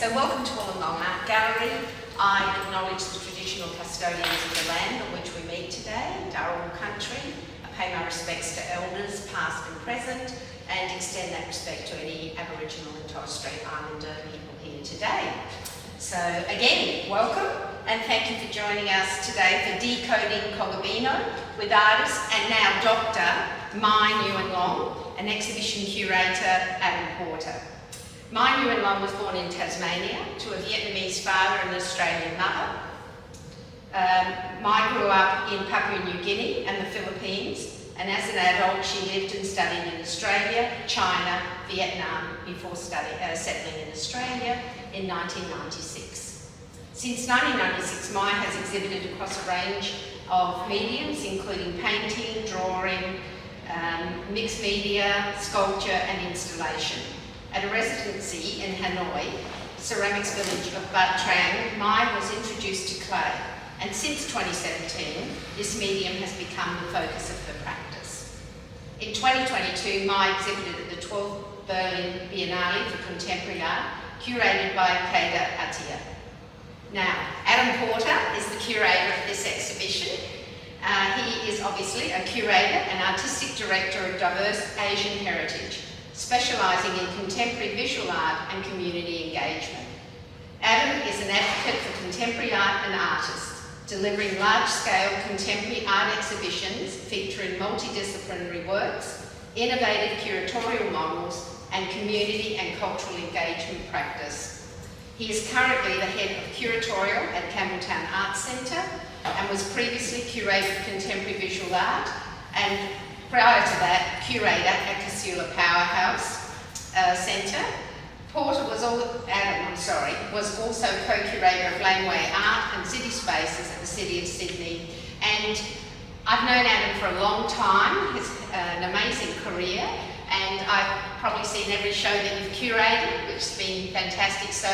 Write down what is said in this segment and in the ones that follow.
So welcome to Nguyen-Long Art Gallery. I acknowledge the traditional custodians of the land on which we meet today, Dharawal country. I pay my respects to elders, past and present, and extend that respect to any Aboriginal and Torres Strait Islander people here today. So again, welcome, and thank you for joining us today for Decoding Kôgábịnô with artist and now Dr. Mai Nguyễn-Long, an exhibition curator, Adam Porter. Mai Nguyễn-Long was born in Tasmania to a Vietnamese father and an Australian mother. Mai grew up in Papua New Guinea and the Philippines, and as an adult she lived and studied in Australia, China, Vietnam before settling in Australia in 1996. Since 1996, Mai has exhibited across a range of mediums including painting, drawing, mixed media, sculpture and installation. At a residency in Hanoi, ceramics village of Bat Trang, Mai was introduced to clay, and since 2017, this medium has become the focus of her practice. In 2022, Mai exhibited at the 12th Berlin Biennale for Contemporary Art, curated by curator. Now, Adam Porter is the curator of this exhibition. He is obviously a curator and artistic director of diverse Asian heritage, specialising in contemporary visual art and community engagement. Adam is an advocate for contemporary art and artists, delivering large-scale contemporary art exhibitions featuring multidisciplinary works, innovative curatorial models, and community and cultural engagement practice. He is currently the head of curatorial at Campbelltown Arts Centre and was previously curator of contemporary visual art and prior to that, curator at Casula Powerhouse Centre. Porter was also co-curator of Laneway Art and City Spaces at the City of Sydney. And I've known Adam for a long time. He's an amazing career, and I've probably seen every show that you've curated, which has been fantastic. So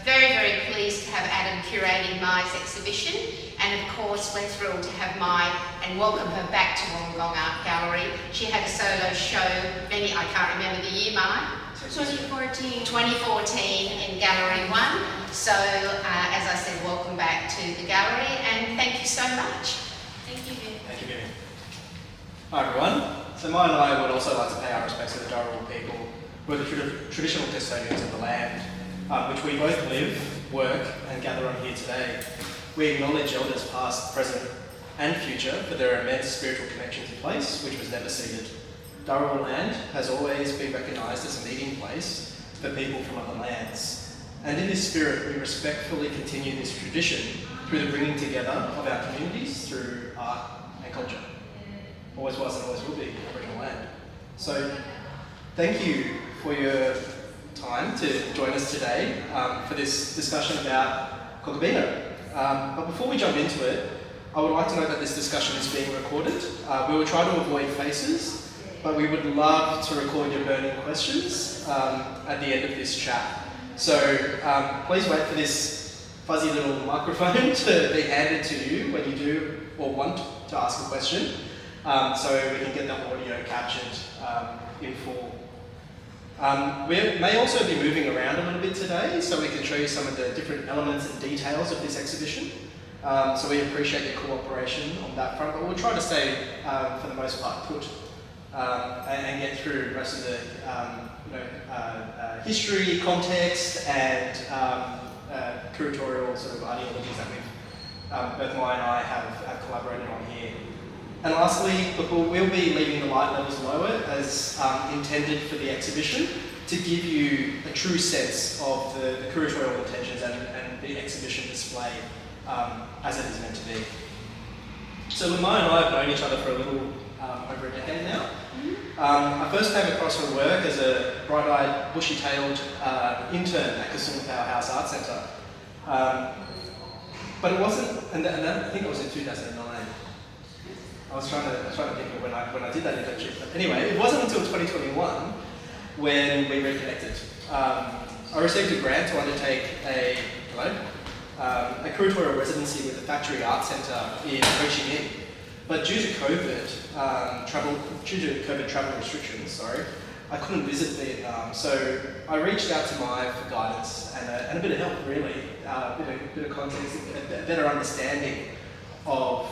very, very pleased to have Adam curating Mai's exhibition. And of course, we're thrilled to have Mai and welcome her back to Nguyen-Long Art Gallery. She had a solo show, I can't remember the year, Mai? 2014. 2014 in Gallery 1. So, as I said, welcome back to the gallery and thank you so much. Thank you, Viv. Thank you, Viv. Hi everyone. So Mai and I would also like to pay our respects to the Dharawal people, who are the traditional custodians of the land, which we both live, work and gather on here today. We acknowledge elders past, present and future for their immense spiritual connection to place, which was never ceded. Dharawal land has always been recognised as a meeting place for people from other lands. And in this spirit, we respectfully continue this tradition through the bringing together of our communities through art and culture. Always was and always will be Aboriginal land. So thank you for your time to join us today for this discussion about Kôgábịnô. But before we jump into it, I would like to note that this discussion is being recorded. We will try to avoid faces, but we would love to record your burning questions at the end of this chat. So please wait for this fuzzy little microphone to be handed to you when you do or want to ask a question, so we can get the audio captured in full. We may also be moving around a little bit today, so we can show you some of the different elements and details of this exhibition. So we appreciate your cooperation on that front, but we'll try to stay, for the most part, put and get through most of the history, context, and curatorial sort of ideologies that both Mai and I have collaborated on here. And lastly, we'll be leaving the light levels lower as intended for the exhibition to give you a true sense of the curatorial intentions and the exhibition display as it is meant to be. So Mai and I have known each other for a little over a decade now. I first came across her work as a bright-eyed, bushy-tailed intern at Casula Powerhouse Art Centre. But it wasn't, and I think it was in 2009. I was trying to think of when I did that internship. But anyway, it wasn't until 2021 when we reconnected. I received a grant to undertake a curatorial residency with the Factory Art Centre in Ho Chi Minh. But due to COVID travel restrictions, I couldn't visit Vietnam, so I reached out to Mai for guidance and a bit of help, really, a bit of context, a better understanding of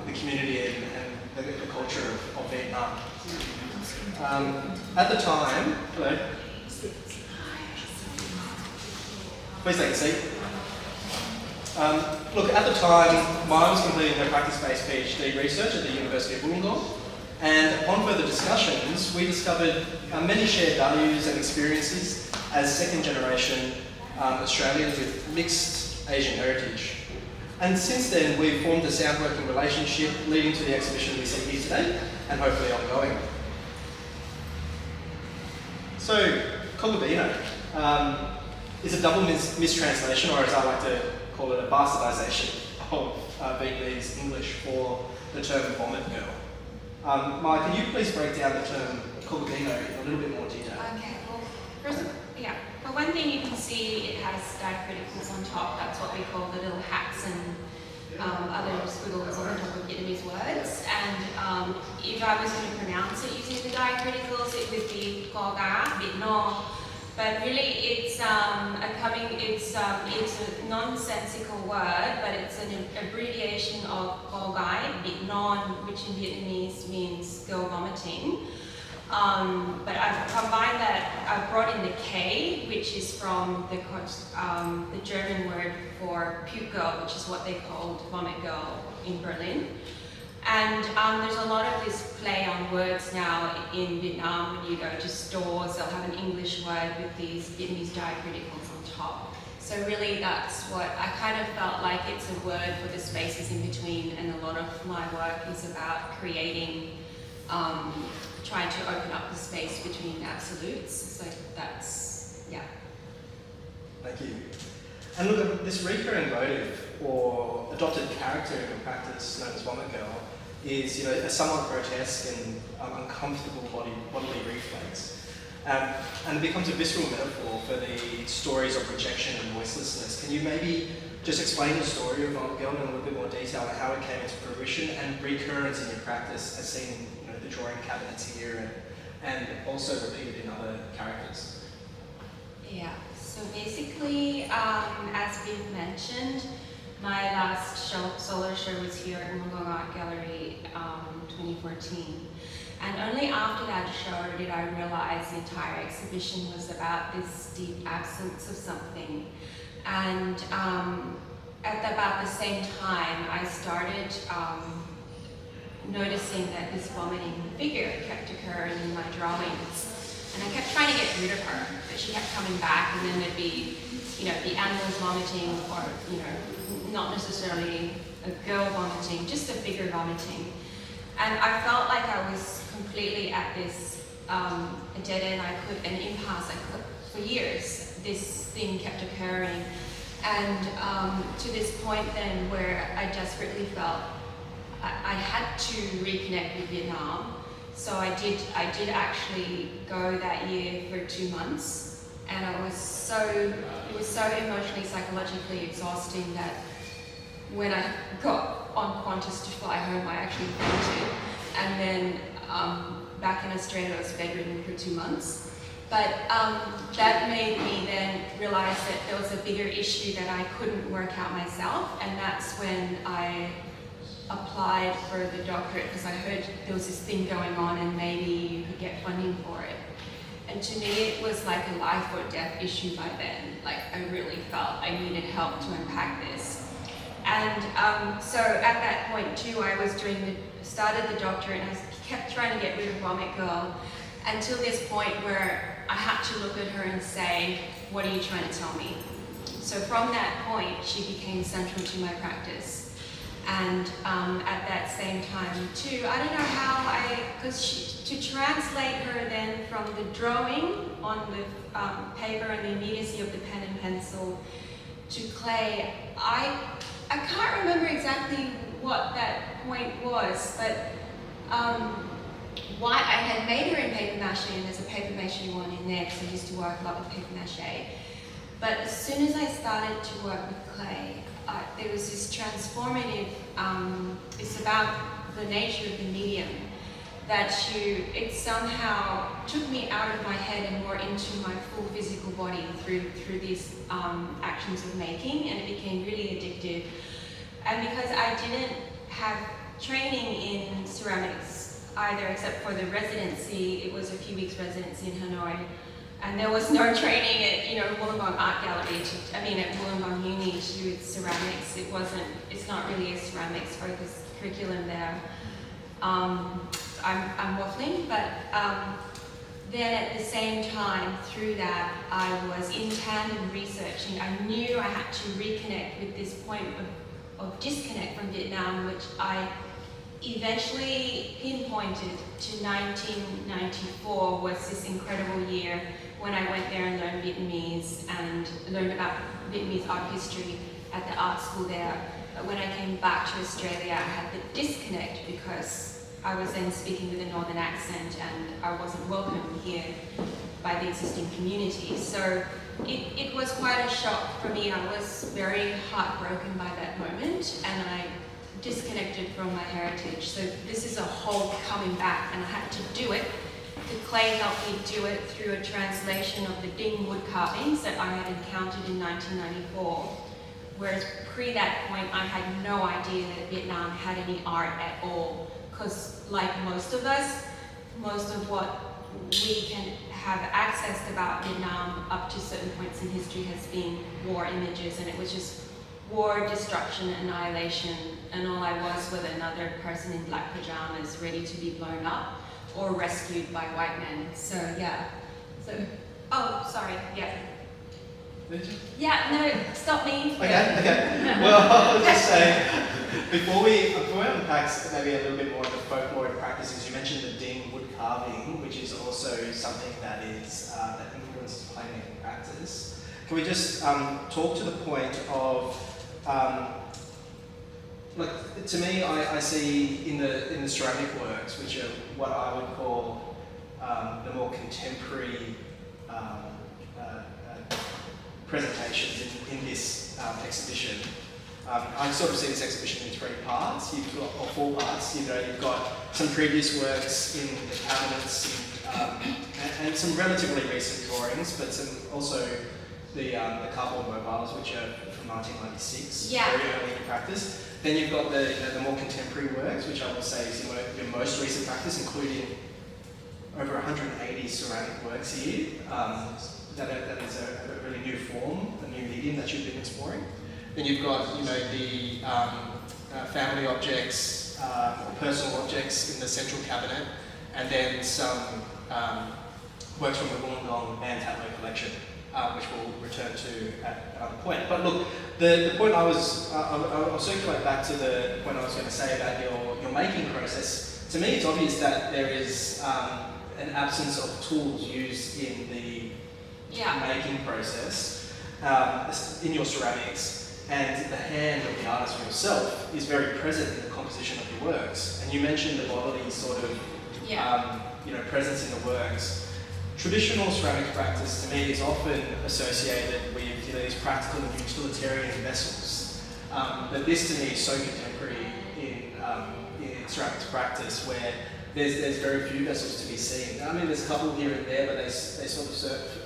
the community and the culture of Vietnam. At the time, hello. Please take a seat. Look, at the time, Mai was completing her practice-based PhD research at the University of Wollongong, and upon further discussions, we discovered many shared values and experiences as second-generation Australians with mixed Asian heritage. And since then, we've formed a sound working relationship leading to the exhibition we see here today, and hopefully ongoing. So, Kôgábịnô is a double mistranslation, or as I like to call it, a bastardisation of Vietnamese English for the term vomit girl. Mai, can you please break down the term Kôgábịnô in a little bit more detail? Okay, well, first, for one thing, you can see it has diacriticals on top. That's what we call the little hats and other squiggles on top of Vietnamese words. And if I was going to pronounce it using the diacriticals, it would be Kôgábịnô. But really, it's a nonsensical word, but it's an abbreviation of Kôgábịnô, which in Vietnamese means girl vomiting. But I've combined that. I've brought in the K, which is from the German word for puke girl, which is what they called vomit girl in Berlin. And there's a lot of this play on words now in Vietnam. When you go to stores, they'll have an English word with these Vietnamese diacriticals on top. So really that's what I kind of felt like it's a word for the spaces in between, and a lot of my work is about creating, trying to open up the space between absolutes. So that's, yeah. Thank you. And look, this recurring motive or adopted character in the practice known as vomit girl is, a somewhat grotesque and uncomfortable bodily reflex. And it becomes a visceral metaphor for the stories of rejection and voicelessness. Can you maybe just explain the story of vomit girl in a little bit more detail and how it came into fruition and recurrence in your practice, as seen in the drawing cabinets here and also repeated in other characters? Yeah. So basically, as we've mentioned, my last solo show was here at Nguyen-Long Art Gallery 2014. And only after that show did I realize the entire exhibition was about this deep absence of something. And at about the same time, I started noticing that this vomiting figure kept occurring in my drawings. And I kept trying to get rid of her, but she kept coming back, and then there'd be, the animals vomiting, or, not necessarily a girl vomiting, just a figure vomiting. And I felt like I was completely at this a dead end, an impasse. For years, this thing kept occurring. And to this point then where I desperately felt I had to reconnect with Vietnam. So I did actually go that year for 2 months, and it was so emotionally, psychologically exhausting that when I got on Qantas to fly home, I actually fainted. And then back in Australia, I was bedridden for 2 months. But that made me then realize that there was a bigger issue that I couldn't work out myself, and that's when I applied for the doctorate, because I heard there was this thing going on and maybe you could get funding for it. And to me, it was like a life or death issue by then. Like, I really felt I needed help to unpack this. And so at that point too, I was started the doctorate, and I kept trying to get rid of vomit girl until this point where I had to look at her and say, what are you trying to tell me? So from that point, she became central to my practice. And at that same time too, I don't know how to translate her then from the drawing on the paper and the immediacy of the pen and pencil to clay, I can't remember exactly what that point was, but I had made her in paper mache, and there's a paper mache one in there because I used to work a lot with paper mache. But as soon as I started to work with clay, there was this transformative, it's about the nature of the medium. that it somehow took me out of my head and more into my full physical body through these actions of making, and it became really addictive. And because I didn't have training in ceramics either, except for the residency, it was a few weeks residency in Hanoi, and there was no training at Wollongong Art Gallery, at Wollongong Uni to do with ceramics. It's not really a ceramics focused curriculum there. I'm waffling, but then at the same time through that I was in tandem researching. I knew I had to reconnect with this point of disconnect from Vietnam, which I eventually pinpointed to 1994 was this incredible year when I went there and learned Vietnamese and learned about Vietnamese art history at the art school there. But when I came back to Australia, I had the disconnect because I was then speaking with a northern accent and I wasn't welcome here by the existing community. So it was quite a shock for me. I was very heartbroken by that moment and I disconnected from my heritage. So this is a whole coming back, and I had to do it. The clay helped me do it through a translation of the Ding wood carvings that I had encountered in 1994. Whereas pre that point, I had no idea that Vietnam had any art at all. Because like most of us, most of what we can have accessed about Vietnam up to certain points in history has been war images, and it was just war, destruction, annihilation, and all I was another person in black pajamas ready to be blown up or rescued by white men. So yeah. Oh, sorry, yeah. Yeah, no, stop me. Okay. Well, I'll just say, before we unpack maybe a little bit more of the folkloric practices, you mentioned the Ding wood carving, which is also something that that influences playmaking practice. Can we just talk to the point of, to me, I see in the ceramic works, which are what I would call the more contemporary presentations in this exhibition. I sort of see this exhibition in three parts, or four parts. You've got some previous works in the cabinets and some relatively recent drawings, but also the cardboard mobiles, which are from 1996, very early in practice. Then you've got the more contemporary works, which I would say is your most recent practice, including over 180 ceramic works here. That is a really new form, a new medium that you've been exploring. Then you've got the family objects, or personal objects in the central cabinet, and then some works from the Nguyen-Long and Tatlo collection, which we'll return to at another point. But look, the point I'll circulate back to the point I was going to say about your making process. To me, it's obvious that there is an absence of tools used in the making process in your ceramics, and the hand of the artist yourself is very present in the composition of your works. And you mentioned the bodily sort of presence in the works. Traditional ceramic practice to me is often associated with these practical and utilitarian vessels, but this to me is so contemporary in ceramics practice, where there's very few vessels to be seen. I mean, there's a couple here and there, but they sort of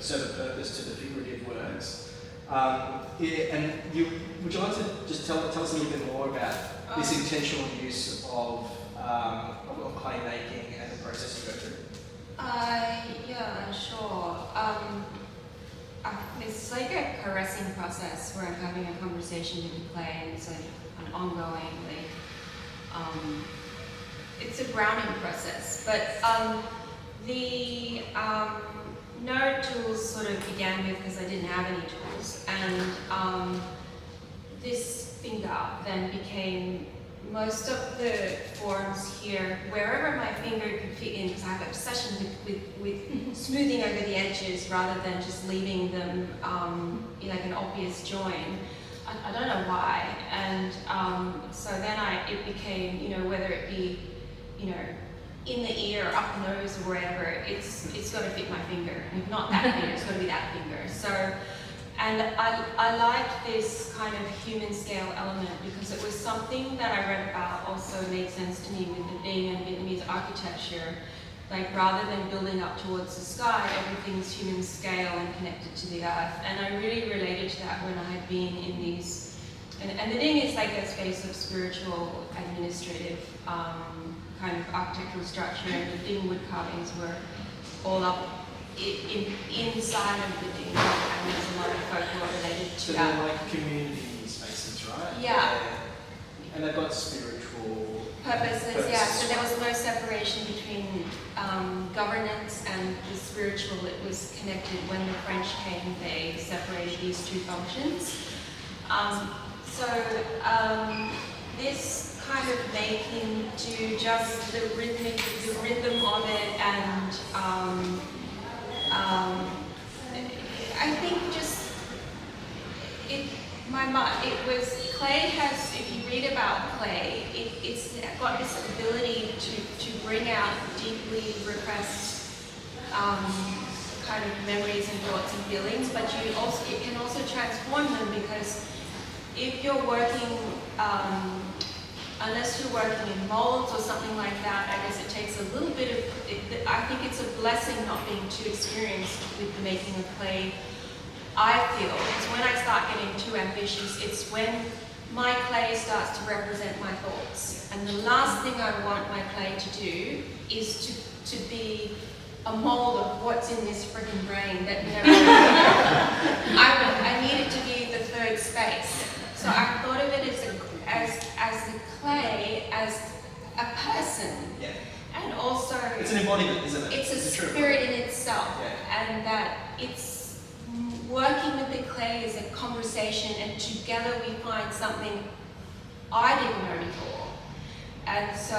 serve a purpose to the figurative works. And would you like to just tell us a little bit more about this intentional use of clay making and the process you go through? Yeah, sure. It's like a caressing process where I'm having a conversation with the clay, and it's like an ongoing, it's a browning process. But the no tools sort of began with because I didn't have any tools, and this finger then became most of the forms here, wherever my finger could fit in, because I have an obsession with smoothing over the edges rather than just leaving them in like an obvious join. I don't know why, and so then it became, whether it be, in the ear, or up the nose, or wherever, it's got to fit my finger. And if not that finger, it's got to be that finger. So, And I liked this kind of human scale element because it was something that I read about also made sense to me with the Bing and Vietnamese architecture. Like rather than building up towards the sky, everything's human scale and connected to the earth. And I really related to that when I had been in these, and the Ding is like a space of spiritual, administrative kind of architectural structure, and the Ding wood carvings were all up inside of the Ding, and there's a lot of folklore related to so that. they're like community spaces, right? Yeah. And they've got spiritual purposes, yeah. So there was no separation between governance and the spiritual. It was connected. When the French came, they separated these two functions. This kind of making to just the rhythm of it, and I think just it was clay has, if you read about clay, it's got this ability to bring out deeply repressed kind of memories and thoughts and feelings, but it can also transform them, because if you're working, unless you're working in molds or something like that, I guess it takes a little bit of, I think it's a blessing not being too experienced with the making of clay. I feel it's when I start getting too ambitious, it's when my clay starts to represent my thoughts. And the last thing I want my clay to do is to be a mold of what's in this friggin' brain that never I need it to be the third space. So I thought of it as the clay, as a person. Yeah. And also It's an embodiment, isn't it? It's a spirit in itself. Yeah. And that it's working with the clay is a conversation, and together we find something I didn't know before. And so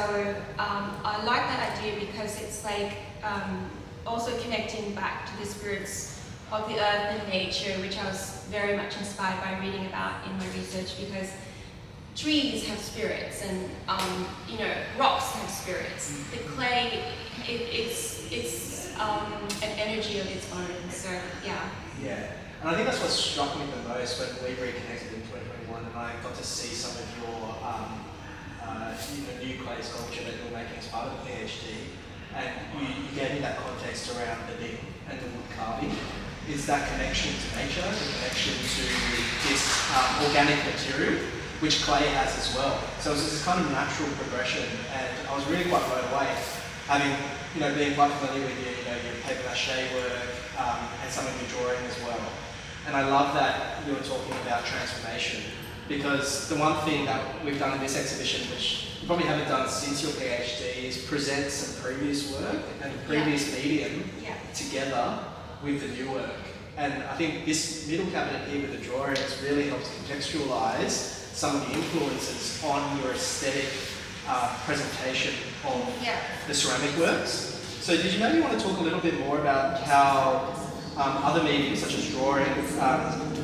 I like that idea, because it's like also connecting back to the spirits of the earth and nature, which I was very much inspired by reading about in my research, because trees have spirits, and rocks have spirits. The clay, it's an energy of its own. So yeah. Yeah, and I think that's what struck me the most when we reconnected in 2021, and I got to see some of your new clay sculpture that you're making as part of the PhD, and you gave me that context around the Ding and the wood carving. Is that connection to nature, the connection to this organic material, which clay has as well. So it's this kind of natural progression, and I was really quite blown away, having being quite familiar with your paper mache work and some of your drawing as well. And I love that you were talking about transformation, because the one thing that we've done in this exhibition, which you probably haven't done since your PhD, is present some previous work and previous medium together with the new work. And I think this middle cabinet here with the drawings really helps contextualise some of the influences on your aesthetic presentation of the ceramic works. So did you maybe want to talk a little bit more about how other mediums such as drawing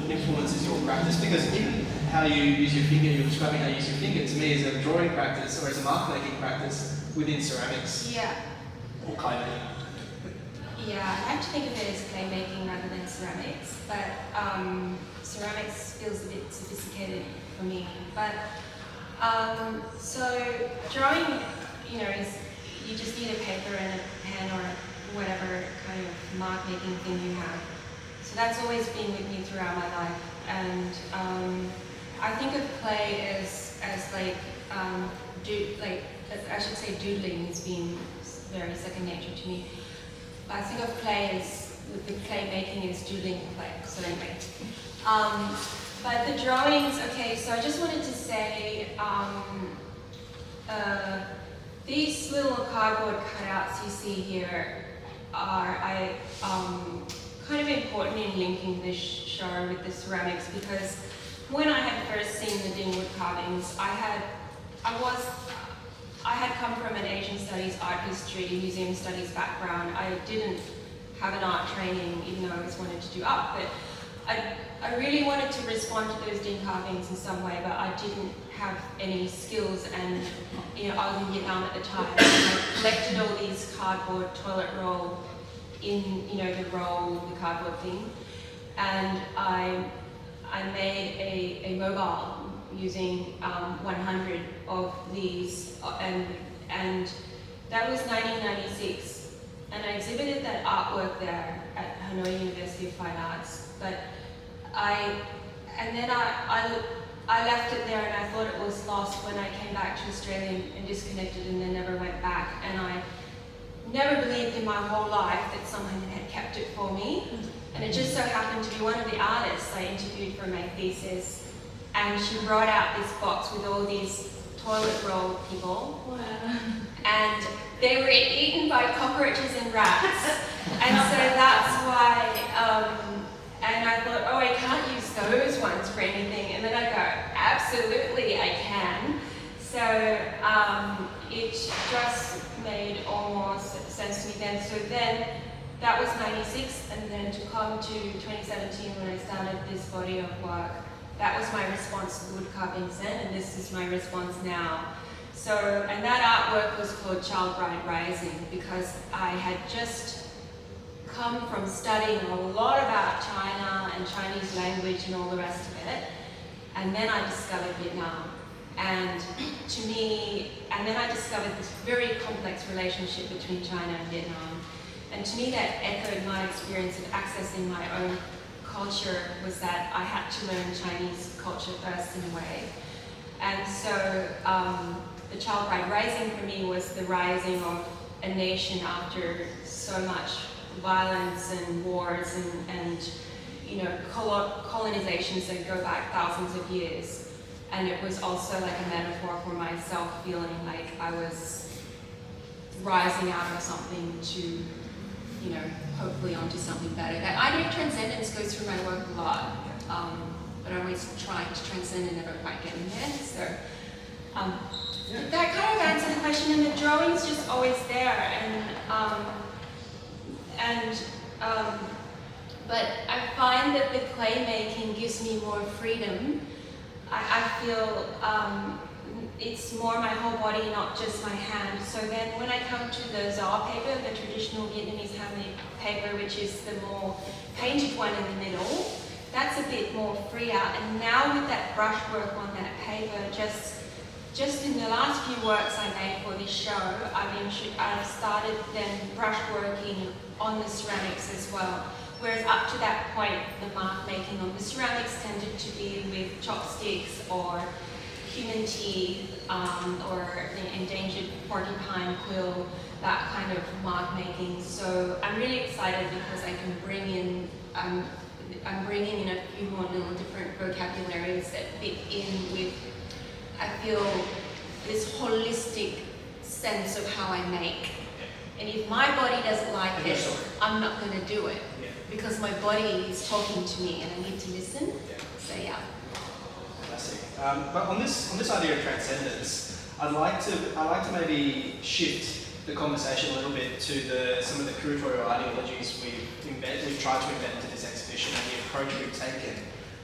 influences your practice? Because even how you use your finger, you're describing how you use your finger, to me is a drawing practice or as a mark making practice within ceramics. Yeah. Or clay making. Yeah, I like to think of it as clay making rather than ceramics, but ceramics feels a bit sophisticated for me. But so drawing, is you just need a paper and a pen or whatever kind of mark making thing you have. So that's always been with me throughout my life, and I think of clay as like I should say doodling has been very second nature to me. I think of clay as, with the clay making as doodling clay, so anyway. But the drawings, okay, so I just wanted to say, these little cardboard cutouts you see here are kind of important in linking this show with the ceramics, because when I had first seen the Ding wood carvings, I had come from an Asian studies, art history, museum studies background. I didn't have an art training, even though I always wanted to do art, but I really wanted to respond to those Ding carvings in some way, but I didn't have any skills, and I was in Vietnam at the time, and I collected all these cardboard toilet roll in, the roll, the cardboard thing. and I made a mobile using 100 of these, and that was 1996, and I exhibited that artwork there at Hanoi University of Fine Arts. But I left it there, and I thought it was lost when I came back to Australia and disconnected, and then never went back. And I never believed in my whole life that someone had kept it for me. And it just so happened to be one of the artists I interviewed for my thesis. And she brought out this box with all these toilet roll people. Wow. And they were eaten by cockroaches and rats. And so that's why, and I thought, oh, I can't use those ones for anything. And then I go, absolutely I can. So it just made almost sense to me then. So then that was 96, and then to come to 2017 when I started this body of work, that was my response to the wood carvings then, and this is my response now. So, and that artwork was called Child Bride Rising, because I had just come from studying a lot about China and Chinese language and all the rest of it, and then I discovered Vietnam. And to me, and then I discovered this very complex relationship between China and Vietnam. And to me that echoed my experience of accessing my own culture, was that I had to learn Chinese culture first in a way. And so the Child Bride Rising for me was the rising of a nation after so much violence and wars and you know, colonizations that go back thousands of years. And it was also like a metaphor for myself, feeling like I was rising out of something to, you know, hopefully onto something better. That idea of transcendence goes through my work a lot, but I'm always trying to transcend and never quite getting there. So that kind of answered the question, and the drawing's just always there. But I find that the clay making gives me more freedom. I feel it's more my whole body, not just my hand. So then when I come to the Zaw paper, the traditional Vietnamese handmade paper, which is the more painted one in the middle, that's a bit more free out. And now with that brushwork on that paper, just in the last few works I made for this show, I've started then brushworking on the ceramics as well. Whereas up to that point, the mark making on the ceramics tended to be with chopsticks or human teeth, or the endangered porcupine quill, that kind of mark making. So I'm really excited because I can bring in, I'm bringing in a few more little different vocabularies that fit in with, I feel, this holistic sense of how I make. And if my body doesn't like it, I'm not going to do it. Because my body is talking to me and I need to listen. So yeah. Fantastic. But on this idea of transcendence, I'd like to maybe shift the conversation a little bit to some of the curatorial ideologies we've tried to embed into this exhibition and the approach we've taken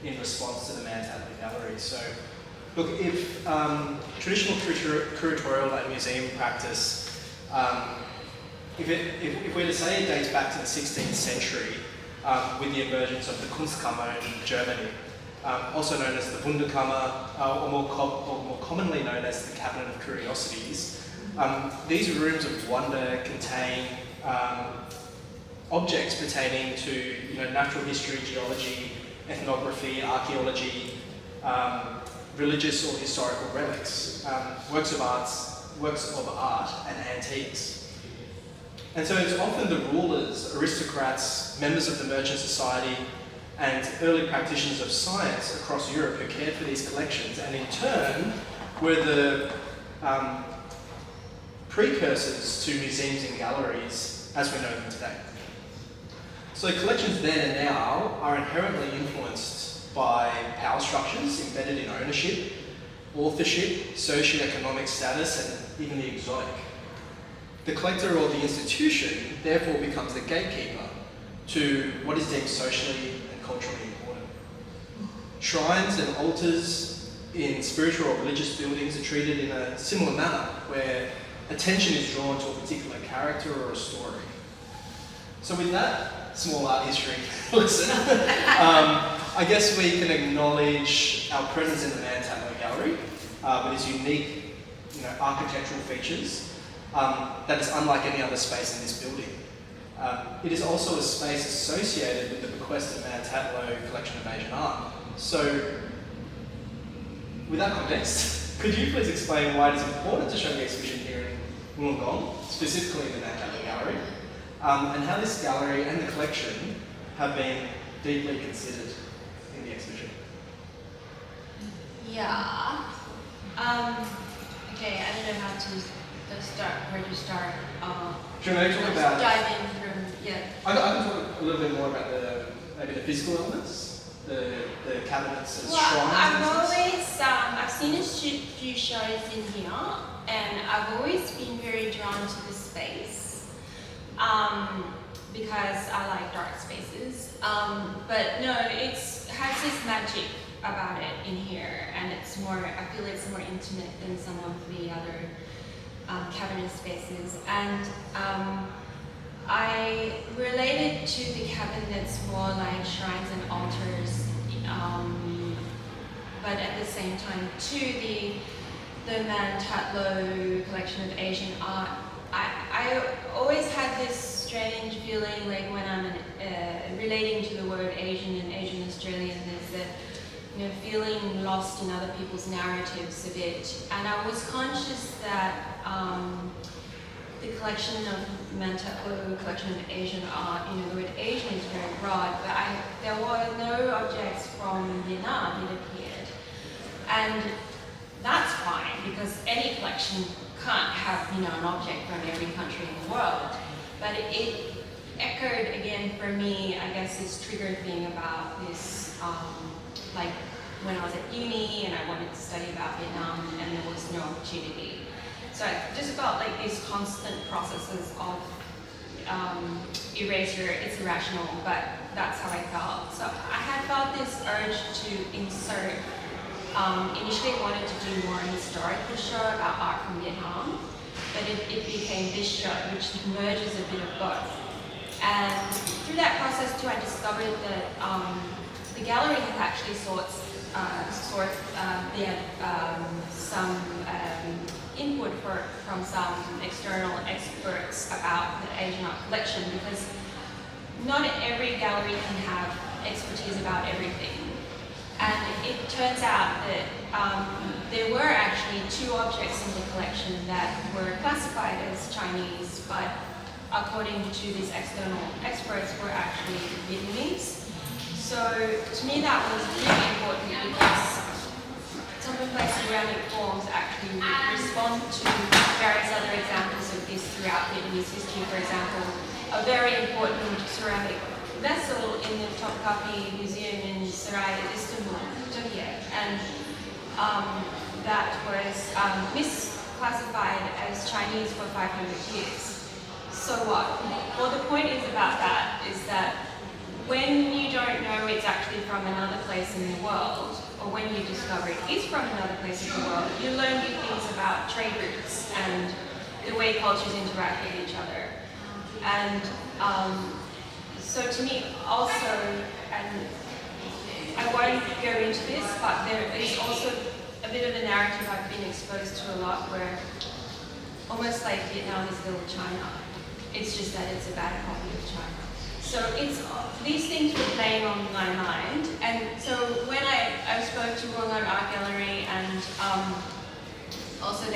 in response to the Manhattan Gallery. So, look, if traditional curatorial and museum practice, if we're to say it dates back to the 16th century, with the emergence of the Kunstkammer in Germany, also known as the Wunderkammer, or more commonly known as the Cabinet of Curiosities. These rooms of wonder contain objects pertaining to natural history, geology, ethnography, archaeology, religious or historical relics, works of art and antiques. And so it's often the rulers, aristocrats, members of the merchant society, and early practitioners of science across Europe who cared for these collections, and in turn were the precursors to museums and galleries as we know them today. So collections then and now are inherently influenced by power structures embedded in ownership, authorship, socioeconomic status, and even the exotic. The collector or the institution therefore becomes the gatekeeper to what is deemed socially and culturally important. Shrines and altars in spiritual or religious buildings are treated in a similar manner, where attention is drawn to a particular character or a story. So with that small art history lesson, I guess we can acknowledge our presence in the Manhattan Gallery with its unique, architectural features that is unlike any other space in this building. It is also a space associated with the bequest of Manhattan collection of Asian art. So, with that context, could you please explain why it is important to show the exhibition here in Nguyen-Long, specifically in the Manhattan Gallery, and how this gallery and the collection have been deeply considered in the exhibition? Yeah. Okay, I don't know how to start, where to start. Should I talk about... dive in from, yeah. I can talk a little bit more about maybe the physical elements, the cabinets and shrines. I've seen a few shows in here, and I've always been very drawn to the space because I like dark spaces. But no, it has this magic about it in here, and it's more, I feel it's more intimate than some of the other cabinet spaces. And I related to the cabinets more like shrines and altars, but at the same time to the Manhattan collection of Asian art. I always had this strange feeling, like when I'm relating to the word Asian and Asian Australian, there's a feeling lost in other people's narratives a bit. And I was conscious that the collection of Manhattan collection of Asian art, the word Asian is very broad, but there were no objects from Vietnam, it appeared. And that's fine, because any collection can't have, an object from every country in the world. But it echoed again for me, I guess, this trigger thing about this, like when I was at uni and I wanted to study about Vietnam and there was no opportunity. So I just felt like these constant processes of erasure, it's irrational, but that's how I felt. So I had felt this urge to insert, initially I wanted to do more historical show about art from Vietnam, but it became this show, which merges a bit of both. And through that process too, I discovered that the gallery had actually they had some input from some external experts about the Asian art collection, because not every gallery can have expertise about everything. And it turns out that there were actually 2 objects in the collection that were classified as Chinese, but according to these external experts were actually Vietnamese. So to me that was really important, because some of my ceramic forms actually respond to various other examples of this throughout Vietnamese history. For example, a very important ceramic vessel in the Topkapi Museum in Saray, Istanbul, Turkey, and that was misclassified as Chinese for 500 years. So what? Well, the point is about that is that when you don't know it's actually from another place in the world, or when you discover it is from another place in the world, you learn new things about trade routes and the way cultures interact with each other. And so to me also, and I won't go into this, but there is also a bit of a narrative I've been exposed to a lot where almost like Vietnam is little China. It's just that it's a bad copy of China. So these things were playing on my mind, and so when I spoke to Nguyen-Long Art Gallery, and also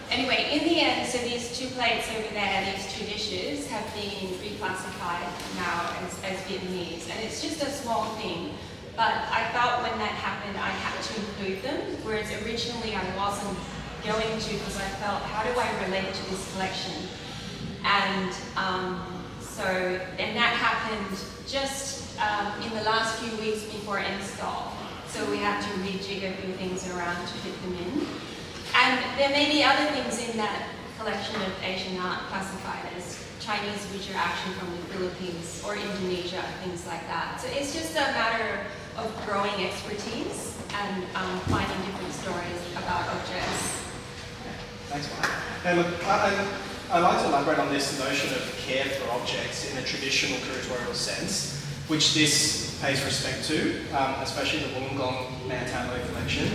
anyway, in the end, so these 2 plates over there, these 2 dishes have been reclassified now as Vietnamese, and it's just a small thing, but I felt when that happened I had to include them, whereas originally I wasn't going to, because I felt, how do I relate to this collection? And and that happened just in the last few weeks before install. So we had to rejig a few things around to fit them in. And there may be other things in that collection of Asian art classified as Chinese, which are actually from the Philippines or Indonesia, things like that. So it's just a matter of growing expertise and finding different stories about objects. Thanks, Mike. And look, I'd like to elaborate on this notion of care for objects in a traditional curatorial sense, which this pays respect to, especially the Nguyen-Long Man-Tanlo collection.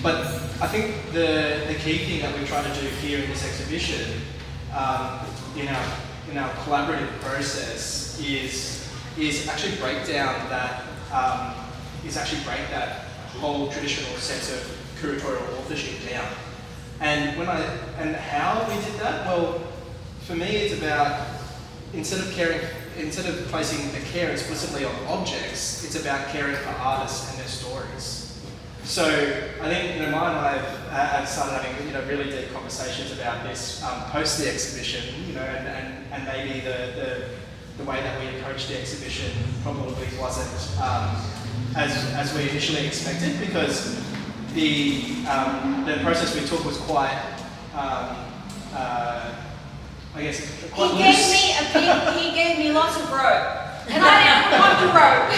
But I think the key thing that we try to do here in this exhibition, in our collaborative process, is actually break that whole traditional sense of curatorial authorship down. And how we did that? Well, for me, it's about instead of placing the care explicitly on objects, it's about caring for artists and their stories. So I think Mai and I have started having really deep conversations about this post the exhibition, and maybe the way that we approached the exhibition probably wasn't as we initially expected, because the process we took was quite, I guess, quite loose. He gave me lots of rope, and I didn't want the rope.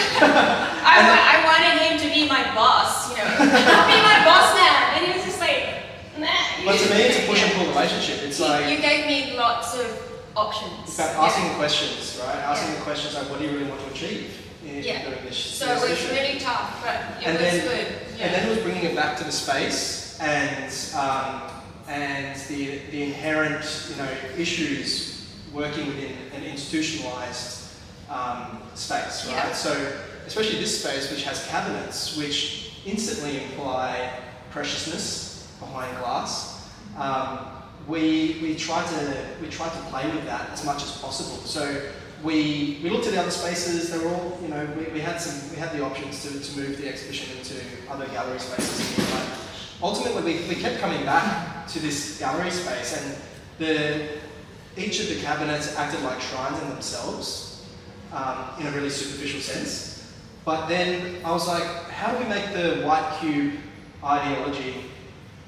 I wanted him to be my boss, I'll be my boss now, and he was just like, nah. But to me, it's a push and pull relationship. It's like you gave me lots of options. It's about asking questions, right? Asking the questions like, what do you really want to achieve in doing this? So it was really tough, but it was good. Yeah. And then it was bringing it back to the space and the inherent, issues working within an institutionalized space, right? Yeah. So especially this space, which has cabinets, which instantly imply preciousness behind glass. We tried to play with that as much as possible. So we looked at the other spaces. They were all, we had the options to move the exhibition into other gallery spaces here, but ultimately we kept coming back to this gallery space, and each of the cabinets acted like shrines in themselves, in a really superficial sense. But then I was like, how do we make the white cube ideology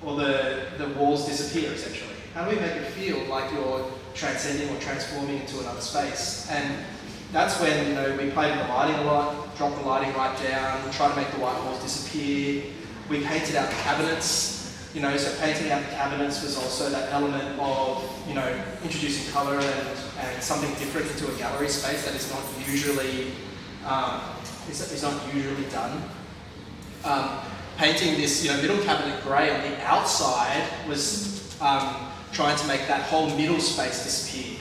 or the walls disappear, essentially? How do we make it feel like you're transcending or transforming into another space? And that's when, we played with the lighting a lot, dropped the lighting right down, tried to make the white walls disappear. We painted out the cabinets, so painting out the cabinets was also that element of, introducing colour and something different into a gallery space that is not usually, done. Painting this, middle cabinet grey on the outside was trying to make that whole middle space disappear,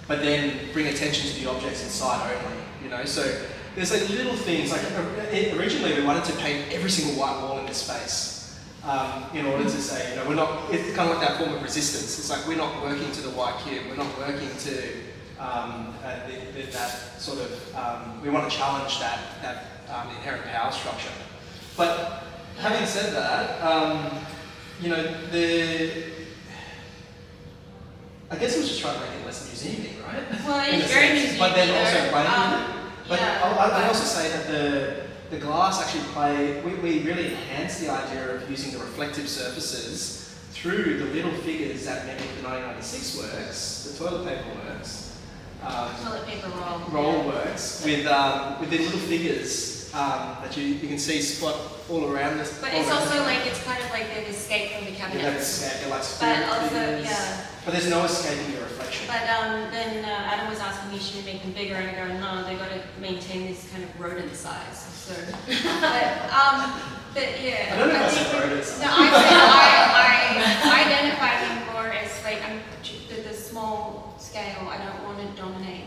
but then bring attention to the objects inside only, So there's like little things, like originally we wanted to paint every single white wall in this space in order to say, we're not, it's kind of like that form of resistance. It's like we're not working to the white cube, we're not working to that sort of, we want to challenge that inherent power structure. But having said that, I guess it was just trying to make it less museum-y, right? Well, it's very museum-y. But then also playing with it. But I'd also say that the glass actually we really enhanced the idea of using the reflective surfaces through the little figures that mimic the 1996 works, the toilet paper works. Toilet paper roll works with the little figures that you can see spot all around this. But it's also it's kind of like they've escaped from the cabinet. Yeah, they've escaped. They're like but also, figures. But there's no escaping your reflection. But then Adam was asking me, should we make them bigger? And I go, no, they've got to maintain this kind of rodent size. So, but yeah. I don't know if I said rodent size. No, I identify them more as the small scale. I don't want to dominate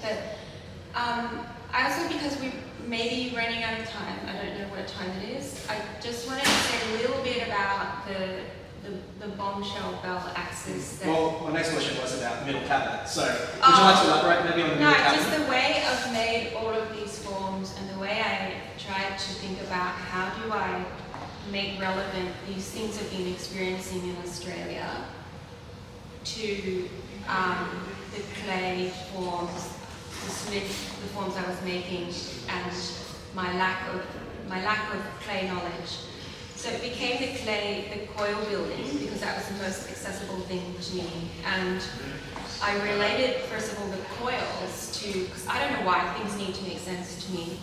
But I also, because we may be running out of time, I don't know what time it is, I just wanted to say a little bit about the bombshell bell axis. Well, my next question was about middle cabinet. So, would you like to elaborate maybe on the middle cabinet? No, just the way I've made all of these forms and the way I tried to think about how do I make relevant these things I've been experiencing in Australia to the clay forms, the forms I was making, and my lack of clay knowledge. So it became the coil building, because that was the most accessible thing to me. And I related, first of all, the coils to, because I don't know why things need to make sense to me.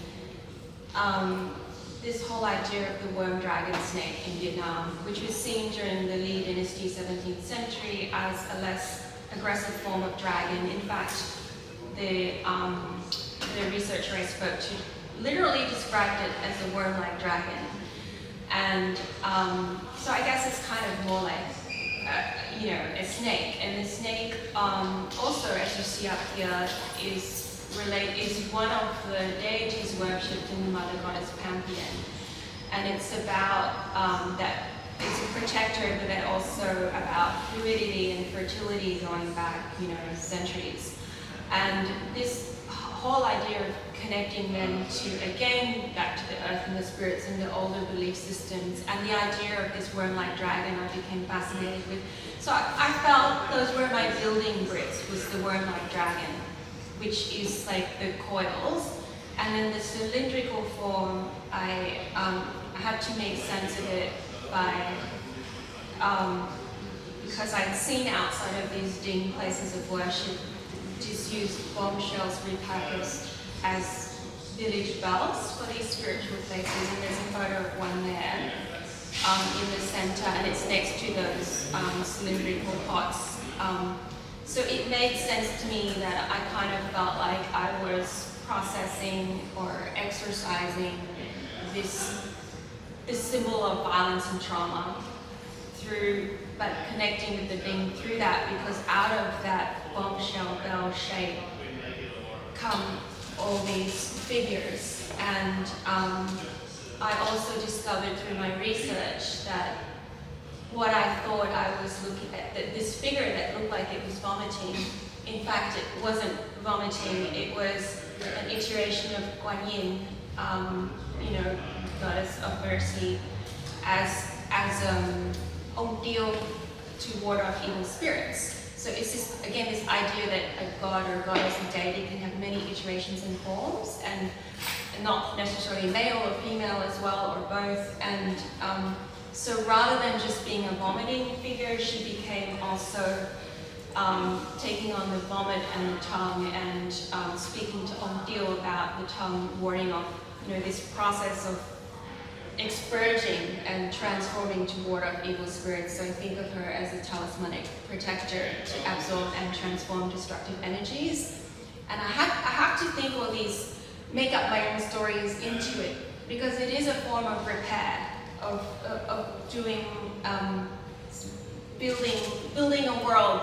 this whole idea of the worm dragon snake in Vietnam, which was seen during the Lý dynasty 17th century as a less aggressive form of dragon. In fact, the researcher I spoke to literally described it as a worm-like dragon. And so I guess it's kind of more like, a snake. And the snake also, as you see up here, is one of the deities worshipped in the Mother Goddess pantheon. And it's about that it's a protector, but then also about fluidity and fertility going back, centuries. And this whole idea of connecting them to, again, back to the earth and the spirits and the older belief systems, and the idea of this worm-like dragon I became fascinated with. So I felt those were my building bricks, was the worm-like dragon, which is like the coils. And then the cylindrical form, I had to make sense of it by, because I'd seen outside of these Ding places of worship, disused bombshells repurposed as village bells for these spiritual places, and there's a photo of one there in the center, and it's next to those cylindrical pots. So it made sense to me that I kind of felt like I was processing or exercising this symbol of violence and trauma but connecting with the Ding through that, because out of that bombshell bell shape come all these figures. And I also discovered through my research that what I thought I was looking at, that this figure that looked like it was vomiting, in fact it wasn't vomiting, it was an iteration of Guan Yin, goddess of mercy, as Ông Tiêu to ward off evil spirits. So it's this, again, this idea that a god or goddess, a deity, can have many iterations and forms, and not necessarily male or female as well, or both. And so rather than just being a vomiting figure, she became also taking on the vomit and the tongue, and speaking to Ông Tiêu about the tongue warding off, this process of expurging and transforming to ward off evil spirits. So I think of her as a talismanic protector to absorb and transform destructive energies. And I have to think all these, make up my own stories into it, because it is a form of repair, of doing, building a world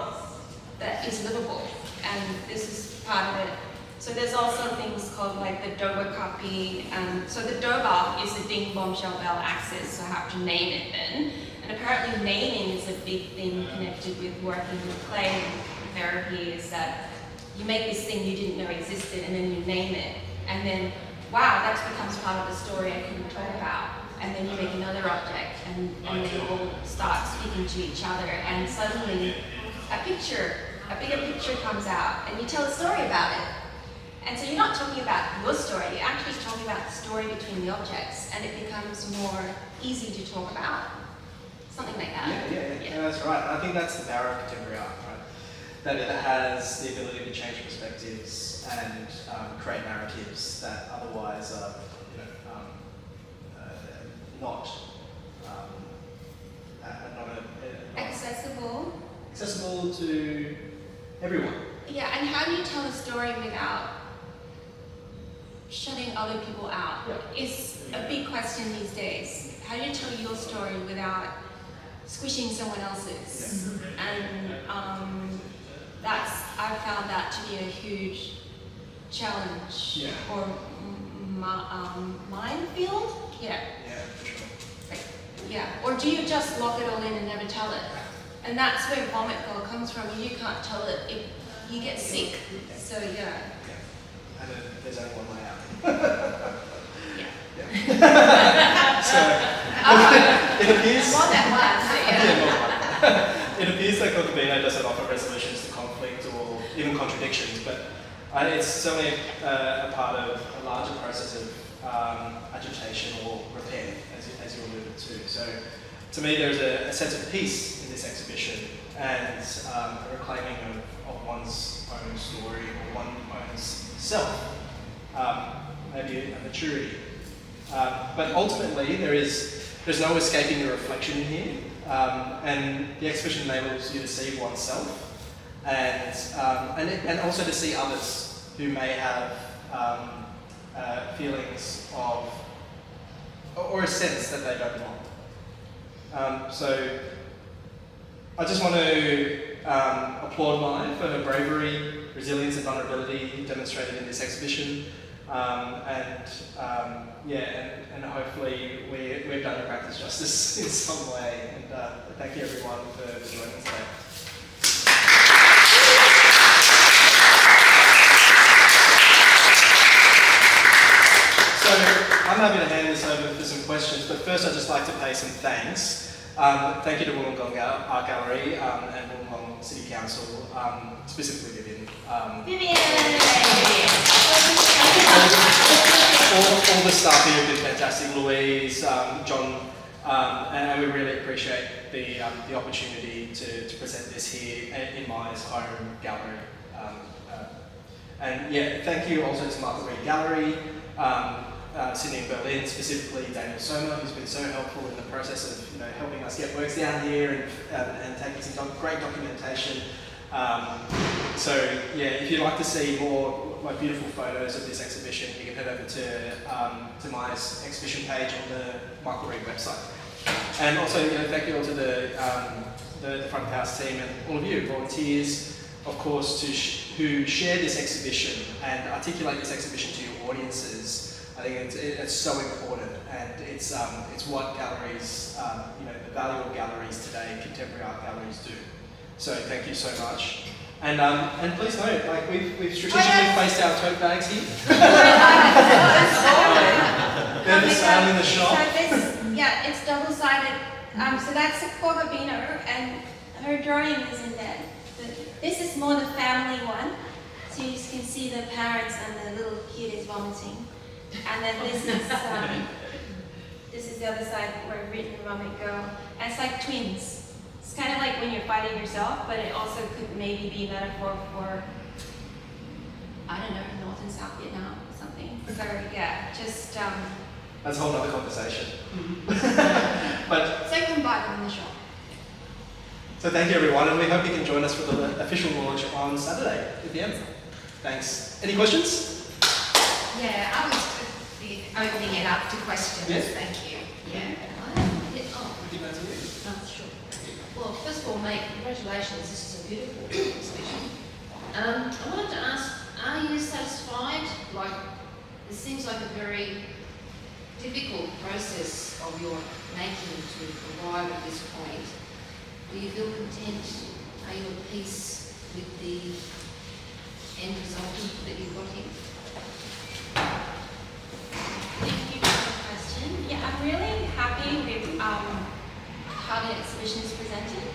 that is livable, and this is part of it. So there's also things called like the Doba copy. So the Doba is the Ding bombshell bell axis, so I have to name it then. And apparently naming is a big thing connected with working with clay and therapy, is that you make this thing you didn't know existed and then you name it. And then, wow, that becomes part of the story I couldn't talk about. And then you make another object, and they all start speaking to each other, and suddenly a bigger picture comes out, and you tell a story about it. And so you're not talking about your story, you're actually talking about the story between the objects, and it becomes more easy to talk about. Something like that. Yeah, that's right. I think that's the power of contemporary art, right? That it has the ability to change perspectives and create narratives that otherwise are, not accessible to everyone. Yeah, and how do you tell a story without shutting other people out? Is a big question these days. How do you tell your story without squishing someone else's? And I found that to be a huge challenge, or minefield. Yeah, for sure. Or do you just lock it all in and never tell it? And that's where vomit goal comes from. You can't tell it if you get sick. So And there's only one way out. So it appears. More than once. It appears that Kôgábịnô doesn't offer resolutions to conflict or even contradictions, but it's certainly a part of a larger process of agitation or repair, as you alluded to. So, to me, there's a sense of peace in this exhibition, and a reclaiming of one's own story or one's self, maybe a maturity. But ultimately, there's no escaping the reflection in here, and the exhibition enables you to see oneself, and also to see others who may have feelings of, or a sense that they don't belong. So I just want to applaud Mai for her bravery, resilience and vulnerability demonstrated in this exhibition. And hopefully we've done the practice justice in some way. And thank you everyone for joining us today. So I'm happy to hand this over for some questions, but first I'd just like to pay some thanks. Thank you to Nguyen-Long Art Gallery and Nguyen-Long City Council, specifically Vivian. All the staff here have been fantastic, Louise, John, and we really appreciate the opportunity to present this here in Mai's home gallery. And yeah, thank you also to Michael Reid Gallery, Sydney and Berlin, specifically Daniel Soma, who's been so helpful in the process of helping us get works down here and taking some great documentation. So yeah, if you'd like to see more beautiful photos of this exhibition, you can head over to Mai's exhibition page on the Michael Reid website. And also, thank you all to the front of house team and all of you volunteers, of course, who share this exhibition and articulate this exhibition to your audiences. I think it's so important, and it's what galleries, the value of galleries today, contemporary art galleries do. So thank you so much. And please note, we've strategically placed our tote bags here. They're the sale in the shop. So this, it's double-sided. So that's a Kôgábịnô, and her drawing is in there. This is more the family one. So you can see the parents and the little kid is vomiting. And then this is the other side where written vomit go. And it's like twins. It's kind of like when you're fighting yourself, but it also could maybe be a metaphor for, I don't know, North and South Vietnam or something. So yeah, just that's a whole other conversation. But so you can buy them in the shop. So thank you everyone, and we hope you can join us for the official launch on Saturday at the end. Thanks. Any questions? Yeah, I was opening it up to questions. Yes. Thank you. Yeah. Sure. Well, first of all, mate, congratulations. This is a beautiful exhibition. I wanted to ask, are you satisfied? It seems like a very difficult process of your making to arrive at this point. Do you feel content? Are you at peace with the end result that you've got here? Thank you for the question. Yeah, I'm really happy with how the exhibition is presented.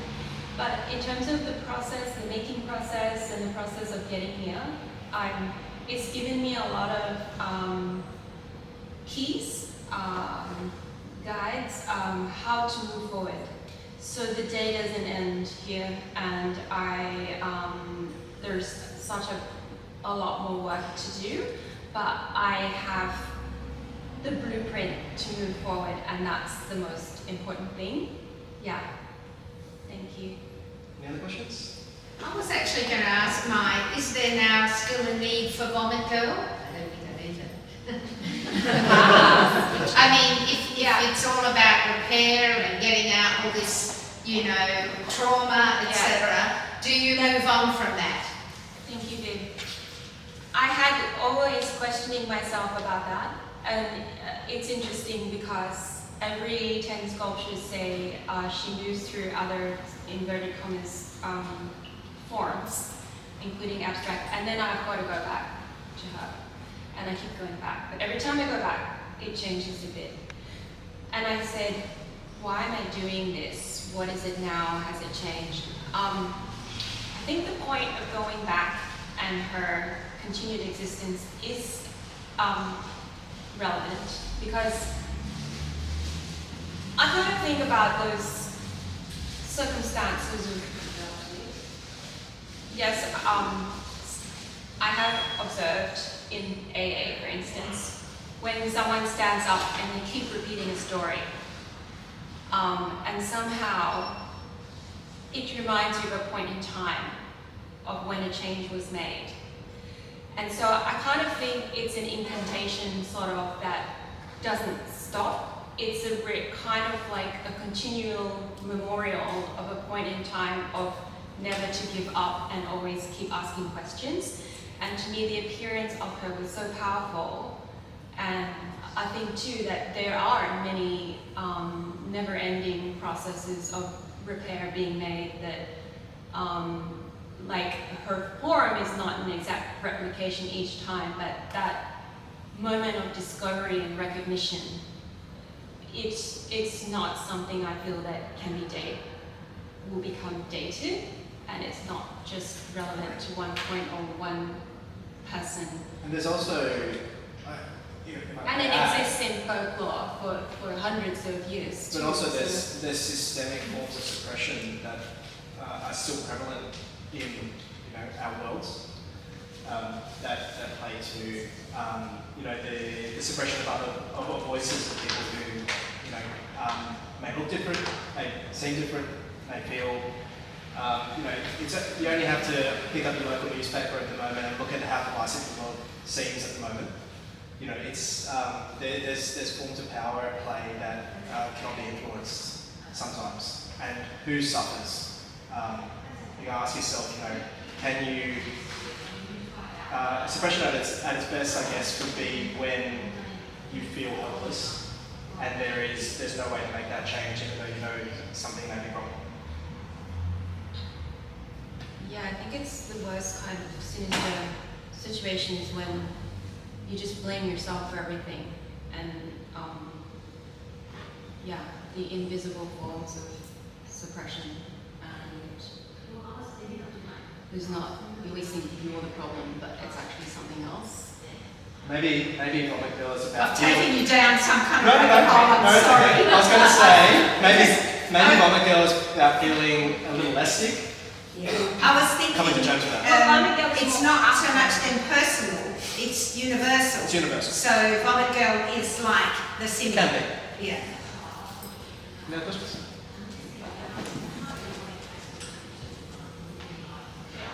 But in terms of the process, the making process, and the process of getting here, it's given me a lot of keys, guides, how to move forward. So the day doesn't end here, and there's such a lot more work to do, but I have the blueprint to move forward, and that's the most important thing. Yeah. Thank you. Any other questions? I was actually going to ask Mai, is there now still a need for Vomit Girl? I don't think I need it. I mean, if it's all about repair and getting out all this, trauma, etc., do you move on from that? Thank you, Viv. I had always questioning myself about that, and it's interesting because every 10 sculptures say she moves through other, inverted commas, forms, including abstract, and then I've got to go back to her, and I keep going back. But every time I go back, it changes a bit. And I said, why am I doing this? What is it now? Has it changed? I think the point of going back and her continued existence is relevant, because I kind of think about those circumstances of, yes, I have observed in AA, for instance, when someone stands up and they keep repeating a story, and somehow it reminds you of a point in time of when a change was made. And so I kind of think it's an incantation sort of that doesn't stop. It's a kind of like a continual memorial of a point in time of never to give up and always keep asking questions. And to me, the appearance of her was so powerful. And I think too that there are many never-ending processes of repair being made that, like her form is not an exact replication each time, but that moment of discovery and recognition, it's not something I feel that can be will become dated, and it's not just relevant to one point or one person. And there's also, and it exists in folklore for hundreds of years. But also there's systemic forms of suppression that are still prevalent in our worlds that play to the suppression of voices of people who may look different, may seem different, may feel. You only have to pick up your local newspaper at the moment and look at how divisive the world seems at the moment. There's forms of power at play that cannot be influenced sometimes, and who suffers. You ask yourself, can you? Suppression at its best, I guess, would be when you feel helpless, and there's no way to make that change, even though you know something may be wrong. Yeah, I think it's the worst kind of sinister situations when you just blame yourself for everything, and the invisible forms of suppression, and who's not, you always think you're the problem, but it's actually something else. Maybe Vomit Girl is about taking you down some kind of I'm sorry. I was going to say, maybe Vomit Girl is about feeling a little less sick. Yeah. I was thinking, coming to terms with that. It's not so much then personal, it's universal. It's universal. So Vomit Girl is like the symbol. Can be. Yeah. No questions?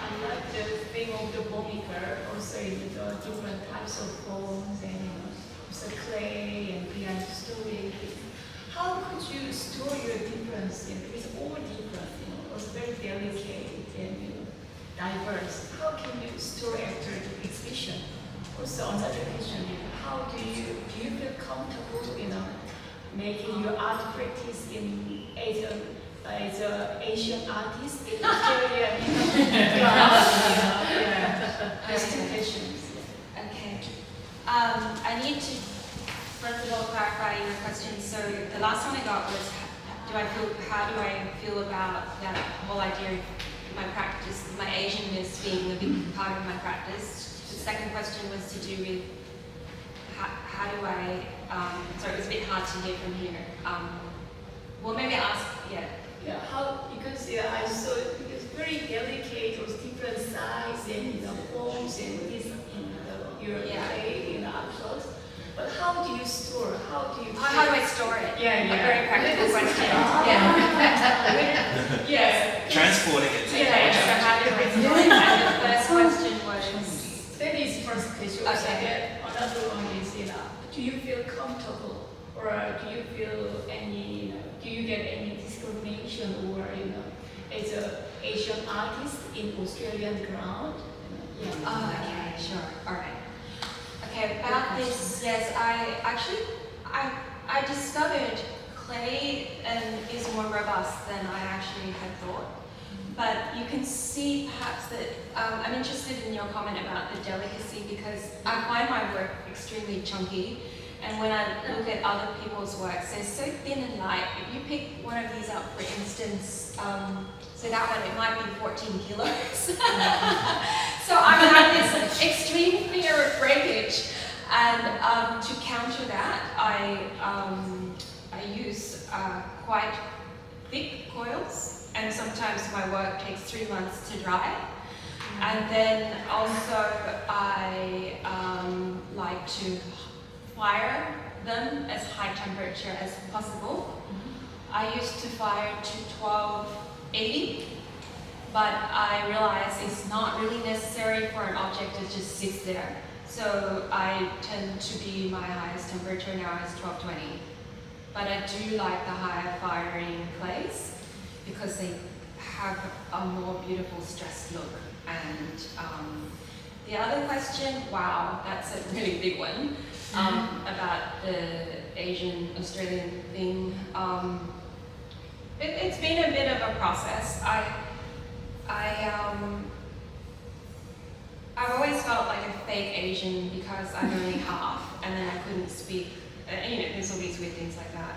I like the thing of the vomiter, also in the different types of forms and also clay and behind the story. How could you store your difference? It's all different, it's very delicate and diverse. How can you store after the exhibition? Also another question, how do you feel comfortable, making your art practice as a Asian artist in Australia? Just two questions. Okay. I need to first of all clarify your question. So the last one I got was, how do I feel about that whole idea of my practice, my Asianness being a big part of my practice? The second question was to do with how do I, sorry, it was a bit hard to hear from here. Well, maybe ask, Yeah, because I saw it's very delicate with different sizes and forms and this your clay art clothes. But how do you store? How do I store it? Yeah. A very practical question. Yeah. Transporting it. Okay, so how do I store it? And the first question was? That is first question. Okay. Another one is, do you feel comfortable, or do you feel any, do you get any discrimination, or as an Asian artist in Australian ground? Oh, okay, sure, all right. Okay, about this, yes, I discovered clay is more robust than I actually had thought. But you can see perhaps that, I'm interested in your comment about the delicacy, because I find my work extremely chunky, and when I look at other people's works, they're so thin and light. If you pick one of these up, for instance, so that one, it might be 14 kilos. So I have this extreme fear of breakage, and to counter that, I use quite thick coils, and sometimes my work takes 3 months to dry. And then also I like to fire them as high temperature as possible. I used to fire to 1280, but I realized it's not really necessary for an object to just sit there. So I tend to be, my highest temperature now is 1220. But I do like the higher firing clays because they have a more beautiful stressed look. And the other question, wow, that's a really big one, about the Asian Australian thing. It's been a bit of a process. I've always felt like a fake Asian because I'm only half, and then I couldn't speak. You know, there's all these weird things like that.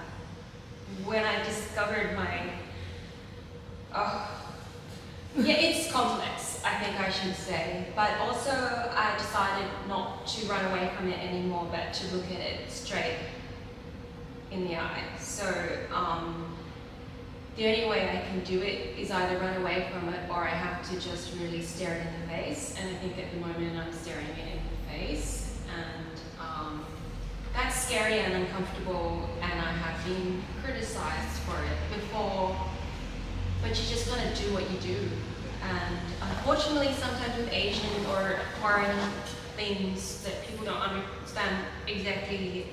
When I discovered my, it's complex, I think I should say. But also, I decided not to run away from it anymore, but to look at it straight in the eye. So the only way I can do it is either run away from it or I have to just really stare it in the face. And I think at the moment I'm staring it in the face. And that's scary and uncomfortable, and I have been criticized for it before. But you just gotta do what you do. And unfortunately, sometimes with Asian or foreign things that people don't understand exactly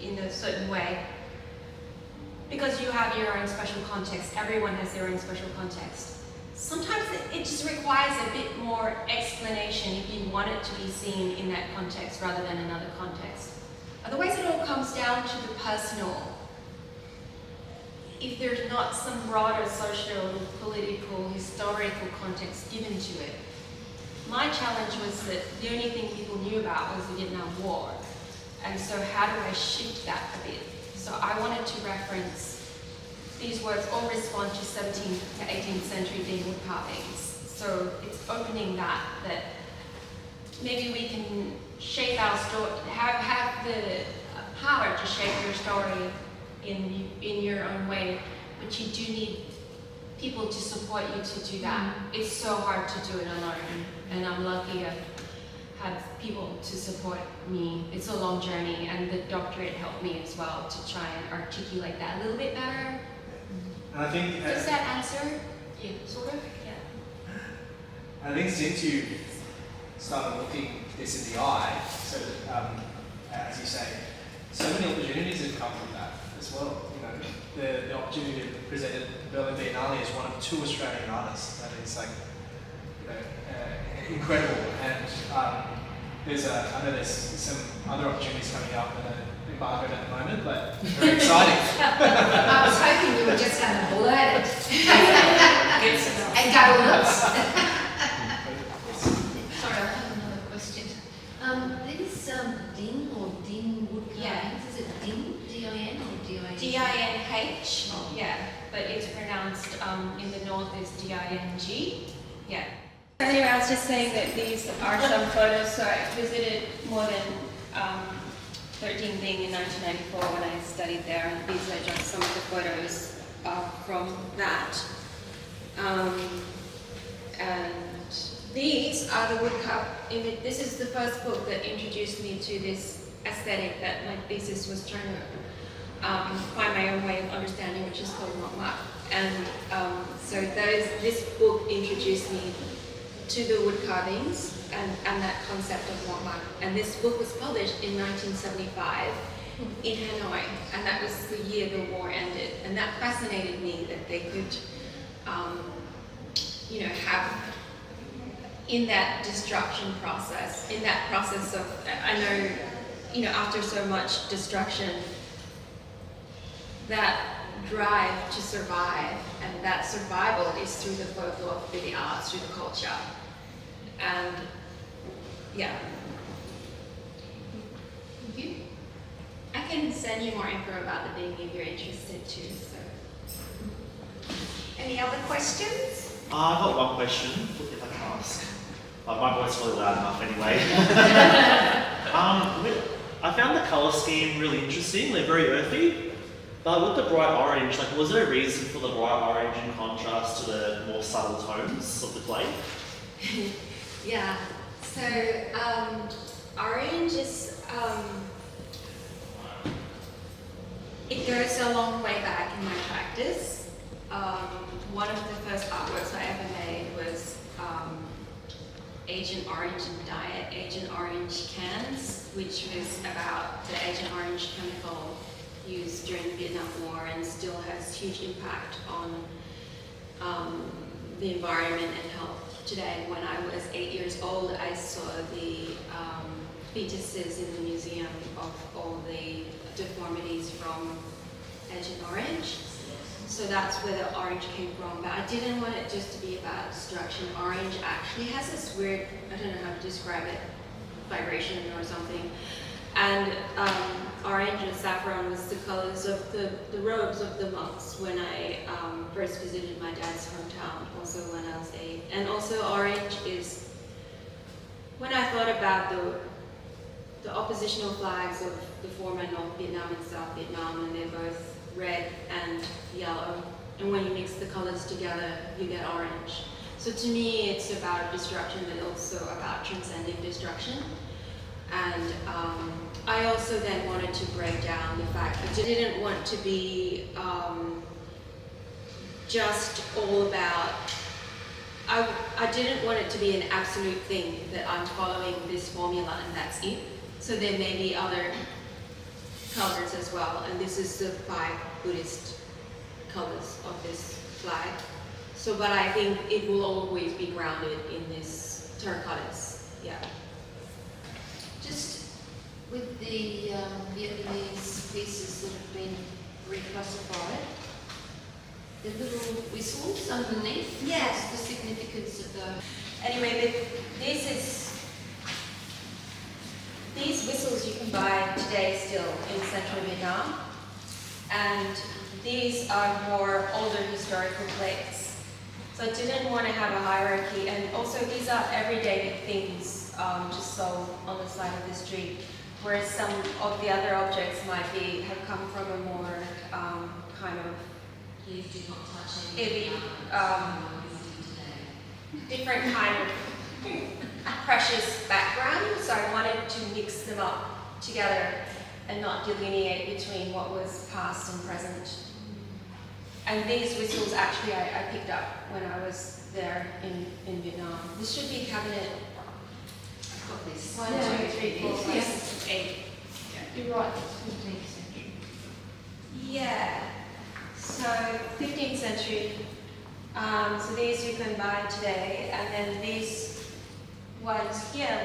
in a certain way, because you have your own special context, everyone has their own special context. Sometimes it just requires a bit more explanation if you want it to be seen in that context rather than another context. Otherwise, it all comes down to the personal. If there's not some broader social, political, historical context given to it. My challenge was that the only thing people knew about was the Vietnam War. And so how do I shift that a bit? So I wanted to reference these words all respond to 17th to 18th century being wood carvings. So it's opening that maybe we can shape our story, have the power to shape your story in your own way, but you do need people to support you to do that. It's so hard to do it alone, and I'm lucky I've had people to support me. It's a long journey, and the doctorate helped me as well to try and articulate that a little bit better. And I think does that answer? Yeah, sort of. Yeah. I think since you started looking this in the eye, so as you say, so many opportunities have come from that as well. You know, the opportunity to present at the Berlin Biennale as one of 2 Australian artists. That is like, you know, incredible. And I know there's some other opportunities coming up that are embargoed at the moment, but very exciting. I was hoping you were just going to blurt it and go whoops. Sorry, I have another question. This DIN or DIN wood carvings, is it DIN, D-I-N or D-I-N? D-I-N-H, yeah, but it's pronounced in the north as D-I-N-G, yeah. Anyway, I was just saying that these are some photos, so I visited more than 13 Thing in 1994 when I studied there, and these are just some of the photos from that. And these are the woodcut image. This is the first book that introduced me to this aesthetic that my thesis was trying to find my own way of understanding, which is called mock. And so this book introduced me to the wood carvings and that concept of mock. And this book was published in 1975 in Hanoi, and that was the year the war ended. And that fascinated me that they could, have in that destruction process, in that process of, I know, after so much destruction, that drive to survive, and that survival is through the folklore, through the arts, through the culture. And yeah. Thank you. I can send you more info about the thing if you're interested too. So. Any other questions? I've got one question, if I can ask. My voice is really loud enough anyway. I found the colour scheme really interesting. They're very earthy. But with the bright orange, was there a reason for the bright orange in contrast to the more subtle tones of the clay? Yeah. So orange is it's a long way back in my practice. One of the first artworks I ever made was Agent Orange and Diet Agent Orange cans, which was about the Agent Orange chemical used during the Vietnam War and still has huge impact on the environment and health today. When I was 8 years old, I saw the fetuses in the museum of all the deformities from Agent Orange. So that's where the orange came from. But I didn't want it just to be about destruction. Orange actually has this weird, I don't know how to describe it, vibration or something. And orange and saffron was the colors of the robes of the monks when I first visited my dad's hometown, also when I was 8. And also orange is, when I thought about the oppositional flags of the former North Vietnam and South Vietnam, and they're both red and yellow, and when you mix the colors together, you get orange. So to me, it's about destruction, but also about transcending destruction. And I also then wanted to break down the fact that I didn't want to be just all about, I didn't want it to be an absolute thing that I'm following this formula and that's it. So there may be other colors as well, and this is the 5 Buddhist colors of this flag. So, but I think it will always be grounded in this terracottas. Yeah. Just with the Vietnamese pieces that have been reclassified, the little whistles underneath. Yes. What's the significance of those? Anyway, these whistles you can buy today still in central Vietnam, and these are more older historical plates. So I didn't want to have a hierarchy, and also these are everyday things just sold on the side of the street, whereas some of the other objects might have come from a more kind of heavy, different kind of precious background, so I wanted to mix them up together and not delineate between what was past and present. And these whistles actually I picked up when I was there in Vietnam. This should be cabinet. I've got this. 1, 2, 3, 4, 5, 6, 8. You're right, it's 15th century. Yeah. So 15th century. So these you can buy today, and then these ones here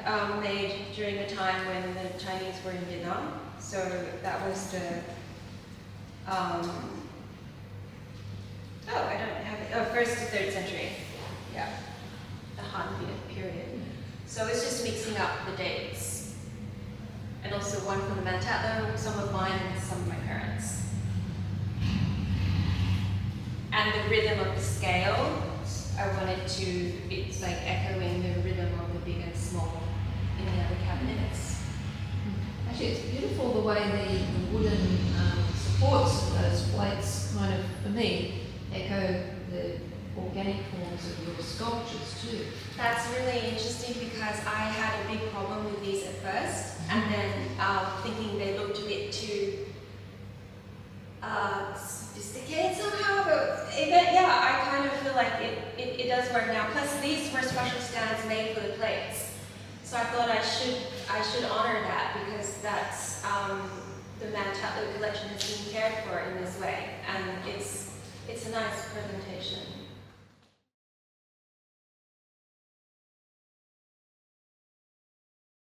were made during the time when the Chinese were in Vietnam. So that was the, I don't have it, 1st to 3rd century. Yeah, the Han Viet period. So it's just mixing up the dates. And also one from the Mantatlo, some of mine and some of my parents. And the rhythm of the scale, I wanted to, it's like echoing the rhythm of the big and small in the other cabinets. Actually, it's beautiful the way the wooden supports of those plates kind of, for me, echo the organic forms of your sculptures too. That's really interesting because I had a big problem with these at first, and then thinking they looked a bit too sophisticated somehow, but I kind of feel like it does work now. Plus these were special stands made for the plates. So I thought I should honor that because that's the Mantatlo collection has been cared for in this way, and it's a nice presentation.